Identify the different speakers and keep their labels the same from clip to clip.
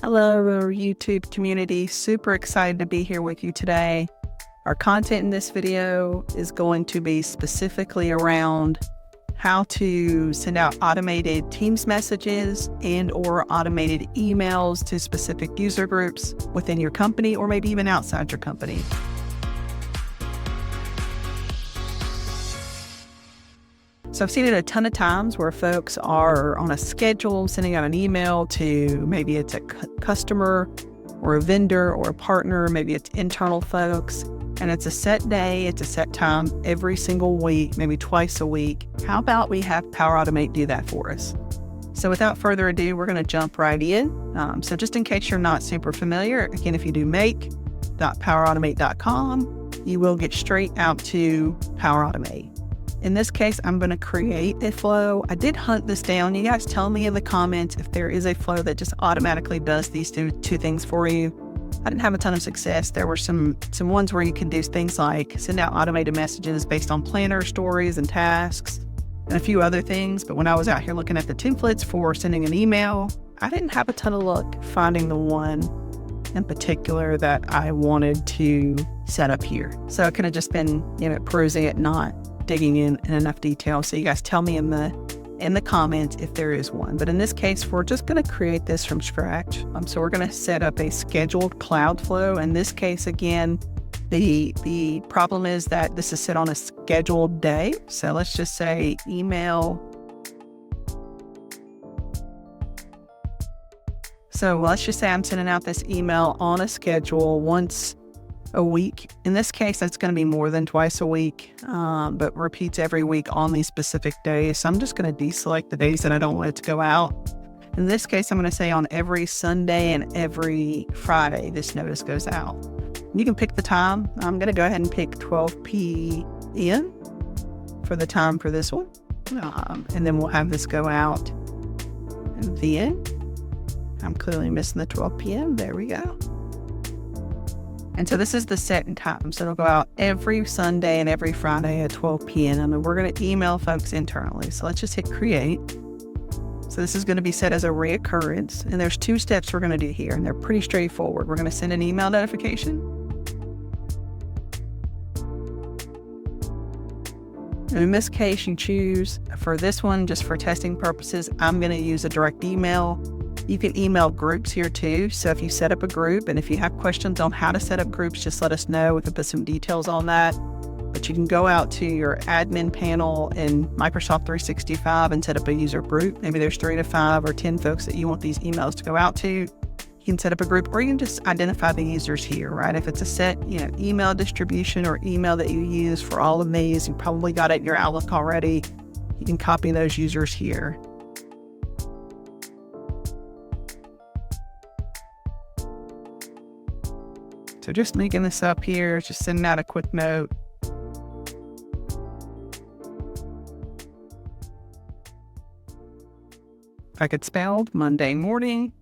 Speaker 1: Hello, our YouTube community. Super excited to be here with you today. Our content in this video is going to be specifically around how to send out automated Teams messages and or automated emails to specific user groups within your company or maybe even outside your company. So I've seen it a ton of times where folks are on a schedule sending out an email to maybe it's a customer or a vendor or a partner, maybe it's internal folks, and it's a set day, it's a set time every single week, maybe twice a week. How about we have Power Automate do that for us? So without further ado, we're going to jump right in. So just in case you're not super familiar, again, if you do make.powerautomate.com, you will get straight out to Power Automate. In this case, I'm going to create a flow. I did hunt this down. You guys tell me in the comments if there is a flow that just automatically does these two things for you. I didn't have a ton of success. There were some ones where you can do things like send out automated messages based on planner stories and tasks and a few other things. But when I was out here looking at the templates for sending an email, I didn't have a ton of luck finding the one in particular that I wanted to set up here. So I could have just been, perusing it, not digging in enough detail. So you guys tell me in the comments if there is one. But in this case, we're just going to create this from scratch. So we're going to set up a scheduled cloud flow. In this case, again, the problem is that this is set on a scheduled day. So let's just say email. So let's just say I'm sending out this email on a schedule once a week. In this case, that's going to be more than twice a week, but repeats every week on these specific days. So I'm just going to deselect the days that I don't want it to go out. In this case, I'm going to say on every Sunday and every Friday, this notice goes out. You can pick the time. I'm going to go ahead and pick 12 p.m. for the time for this one. And then we'll have this go out. And then I'm clearly missing the 12 p.m. There we go. And so this is the set and time. So it'll go out every Sunday and every Friday at 12 p.m. And we're going to email folks internally. So let's just hit create. So this is going to be set as a recurrence. And there's two steps we're going to do here. And they're pretty straightforward. We're going to send an email notification. In this case, you choose for this one, just for testing purposes, I'm going to use a direct email. You can email groups here too. So if you set up a group and if you have questions on how to set up groups, just let us know. We can put some details on that. But you can go out to your admin panel in Microsoft 365 and set up a user group. Maybe there's 3 to 5 or 10 folks that you want these emails to go out to. You can set up a group, or you can just identify the users here, right? If it's a set, email distribution or email that you use for all of these, you probably got it in your Outlook already. You can copy those users here. So just making this up here, just sending out a quick note. Like it's spelled Monday morning.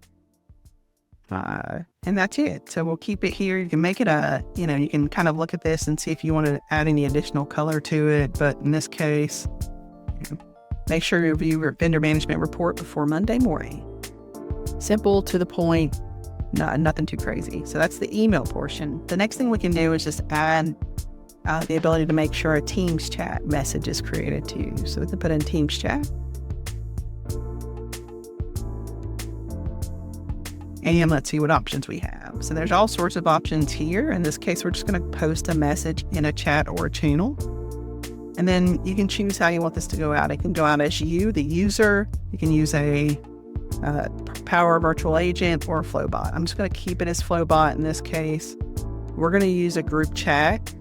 Speaker 1: And that's it. So we'll keep it here. You can make it you can kind of look at this and see if you want to add any additional color to it. But in this case, make sure you review your vendor management report before Monday morning. Simple, to the point. No, nothing too crazy. So that's the email portion. The next thing we can do is just add the ability to make sure a Teams chat message is created too. So we can put in Teams chat. And let's see what options we have. So there's all sorts of options here. In this case, we're just going to post a message in a chat or a channel. And then you can choose how you want this to go out. It can go out as you, the user. You can use a Power Virtual Agent or a Flowbot. I'm just going to keep it as Flowbot in this case. We're going to use a group chat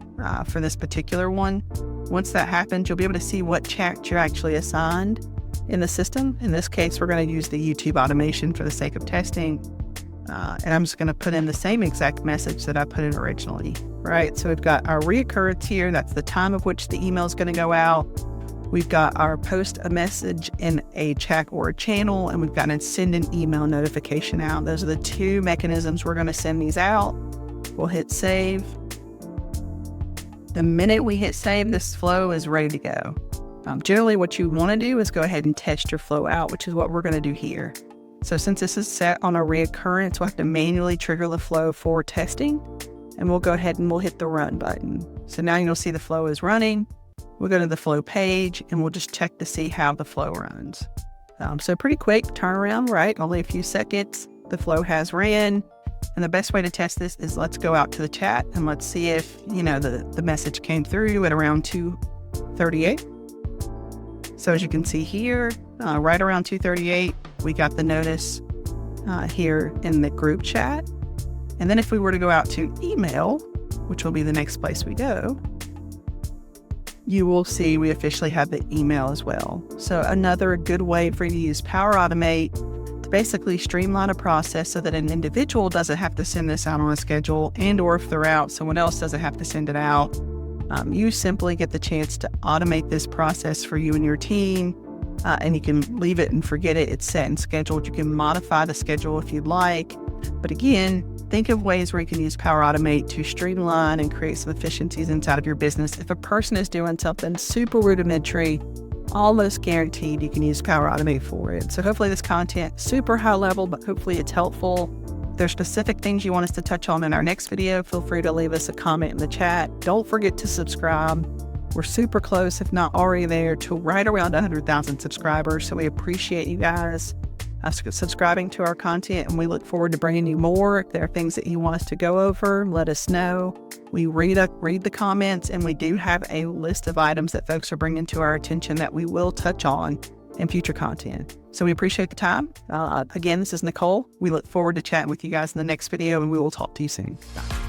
Speaker 1: for this particular one. Once that happens, you'll be able to see what chat you're actually assigned in the system. In this case, we're going to use the YouTube automation for the sake of testing. And I'm just going to put in the same exact message that I put in originally, right? So we've got our reoccurrence here. That's the time of which the email is going to go out. We've got our post a message in a chat or a channel, and we've got to send an email notification out. Those are the two mechanisms we're going to send these out. We'll hit save. The minute we hit save, this flow is ready to go. Generally, what you want to do is go ahead and test your flow out, which is what we're going to do here. So since this is set on a reoccurrence, we'll have to manually trigger the flow for testing, and we'll go ahead and we'll hit the run button. So now you'll see the flow is running. We'll go to the flow page and we'll just check to see how the flow runs. So pretty quick turnaround, right? Only a few seconds. The flow has ran. And the best way to test this is let's go out to the chat and let's see if, the message came through at around 2:38. So as you can see here, right around 2:38, we got the notice here in the group chat. And then if we were to go out to email, which will be the next place we go, you will see we officially have the email as well. So another good way for you to use Power Automate to basically streamline a process so that an individual doesn't have to send this out on a schedule, and or if they're out, someone else doesn't have to send it out. You simply get the chance to automate this process for you and your team, and you can leave it and forget it. It's set and scheduled. You can modify the schedule if you'd like. But again, think of ways where you can use Power Automate to streamline and create some efficiencies inside of your business. If a person is doing something super rudimentary, almost guaranteed you can use Power Automate for it. So hopefully this content, super high level, but hopefully it's helpful. If there's specific things you want us to touch on in our next video, feel free to leave us a comment in the chat. Don't forget to subscribe. We're super close, if not already there, to right around 100,000 subscribers. So we appreciate you guys subscribing to our content, and we look forward to bringing you more. If there are things that you want us to go over, let us know. We read the comments, and we do have a list of items that folks are bringing to our attention that we will touch on in future content. So we appreciate the time. Again, this is Nicole. We look forward to chatting with you guys in the next video, and we will talk to you soon. Bye.